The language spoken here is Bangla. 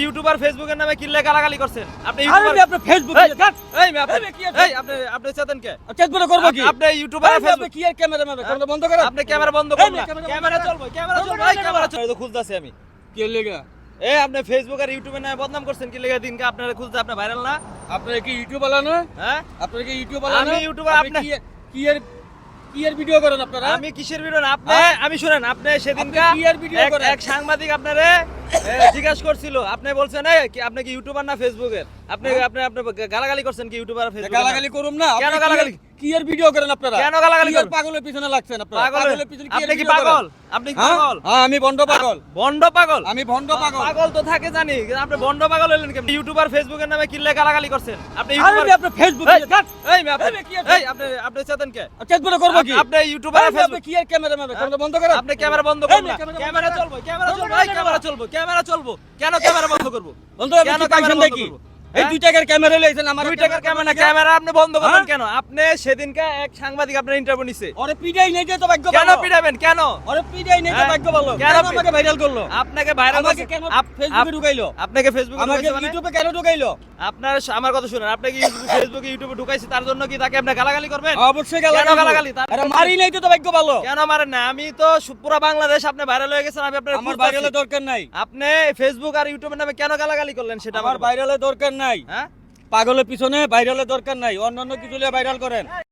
ইউটিউবার ফেসবুকের নামে কিল্লে গালাগালি করছেন আপনি আরে ইউটিউবার আপনি ফেসবুকে এই আপনি চেতন কে চেতবো করব কি আপনি ইউটিউবার আপনি ফেসবুক কি আর ক্যামেরা ম্যান ক্যামেরা বন্ধ করেন আপনি ক্যামেরা বন্ধ করুন না ক্যামেরা চলবে এই ক্যামেরা চলবে তো খুঁজতাছি আমি কি লাগা আপনি ফেসবুক আর ইউটিউবের নামে বদনাম করছেন কি লেগে দিনকে আপনারা খুঁজতে আপনি ভাইরাল না আপনারা কি ইউটিউব বালা না হ্যাঁ আপনারা কি ইউটিউব বালা না আমি ইউটিউবার আপনি কি এর ভিডিও করেন আপনারা আমি কিসের ভিডিও না আপনি আমি শুনেন আপনি সেদিনকে আপনি কি এর ভিডিও করেন? এক সাংবাদিক আপনারে জিজ্ঞাসা করছিল আপনি বলছেন আপনি কি ইউটিউবার না ফেসবুকের আপনি গালাগালি করছেন কি ইউটিউবার ফেসবুক গালাগালি করুম না কেন আপনি গালাগালি? কি এর ভিডিও করেন আপনারা কেন গালাগালি কি এর করেন? পাগলের পিছনে লাগছেন আপনারা পাগলের পিছনে আপনি কি video করেন? পাগল আপনি কি হ্যাঁ? পাগল হ্যাঁ আমি ভন্ড পাগল বন্ড পাগল আমি ভন্ড পাগল পাগল তো থাকে জানি কিন্তু আপনি বন্ড পাগল হলেন কেমন ইউটিউবার ফেসবুকের নামে কিল্লে গালাগালি করছেন আপনি আরে ইউটিউবার আপনি ফেসবুকে আপনি চেতন কে চেতবো করব কি আপনি ইউটিউবার আপনি ফেসবুক কি আর ক্যামেরা ম্যান ক্যামেরা বন্ধ করেন আপনি ক্যামেরা বন্ধ করুন না ক্যামেরা ক্যামেরা চলবে ক্যামেরা চলবে কেন ক্যামেরা বন্ধ করব বন্ধ কেন কেন ক্যামেরা পাইছেন বন্ধ নাকি করব? এই হ্যাঁ? 2 টাকার ক্যামেরা লইছেন আমার 2 টাকার ক্যামেরা আপনি বন্ধ করবেন হ্যাঁ? কেন আপনি সেদিনকে এক সাংবাদিক আপনার ইন্টারভিউ নিছে ওরে পিডাই নেই তো ভাগ্য কেন ভালো পিটাবেন কেন ওরে পিডাই নেই তো হ্যাঁ? ভাগ্য ভালো কেন কেন আমাকে ভাইরাল করলো আপনাকে ভাইরাল আমাকে কেন ফেসবুকে ঢুকাইলো আপনাকে ফেসবুকে আমাকে ঢুকাইছে মানে? ইউটিউবে কেন ঢুকাইলো আপনার আমার কথা শুনেন আপনি কি ফেসবুকে ইউটিউবে ঢুকাইছে তার জন্য কি তাকে আপনি গালাগালি করবেন অবশ্যই কেন গালাগালি গালাগালি? তার- আরে মারি নাই তো ভাগ্য ভালো কেন মারেন না আমি তো পুরো বাংলাদেশ আপনি ভাইরাল হয়ে গেছেন আমি আপনার আমার ভাইরালের দরকার নাই আপনি ফেসবুক আর ইউটিউবের নামে কেন গালাগালি করলেন সেটা আমার ভাইরালের দরকার নাই হ্যাঁ পাগলের পিছনে ভাইরালের দরকার নাই অন্যান্য কিছু ভাইরাল করেন